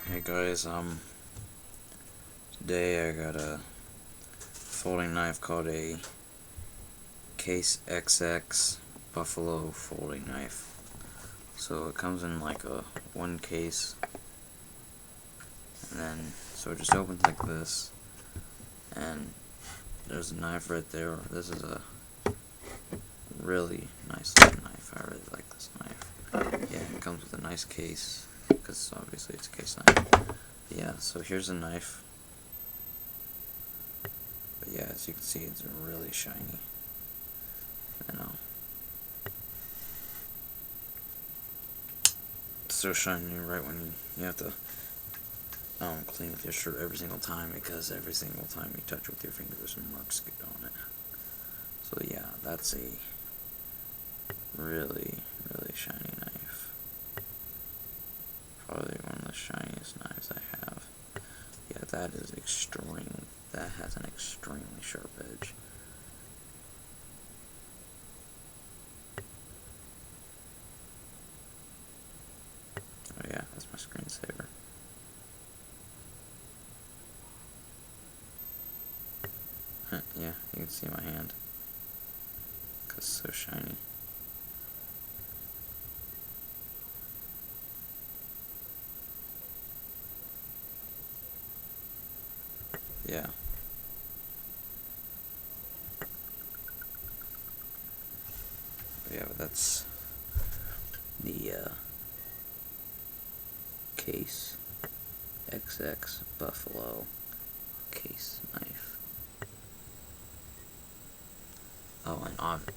Hey guys, today I got a folding knife called a Case XX Buffalo folding knife. So it comes in like a one case, and then so it just opens like this, and there's a knife right there. This is a really nice looking knife. I really like this knife. Yeah, it comes with a nice case because obviously it's a case knife. Yeah, so here's a knife. But yeah, as you can see, it's really shiny. I know. It's so shiny right when you have to clean with your shirt every single time, because every single time you touch with your fingers, marks get on it. So yeah, that's a really, really shiny knife. Probably one of the shiniest knives I have. Yeah, that is extreme. That has an extremely sharp edge. Oh yeah, that's my screensaver. Yeah, you can see my hand, because it's so shiny. Yeah. Yeah, but that's the Case XX Buffalo case knife. Oh,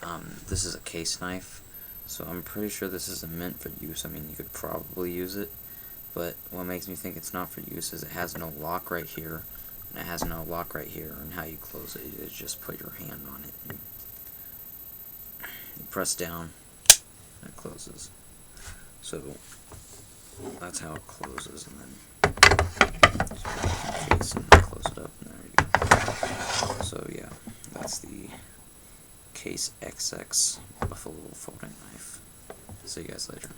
and this is a case knife, so I'm pretty sure this isn't meant for use. I mean, you could probably use it, but what makes me think it's not for use is it has no lock right here, and it has no lock right here, and how you close it is just put your hand on it, and you press down, and it closes. So that's how it closes, and then case and close it up, and there you go. So yeah, that's the Case XX Buffalo folding knife. See you guys later.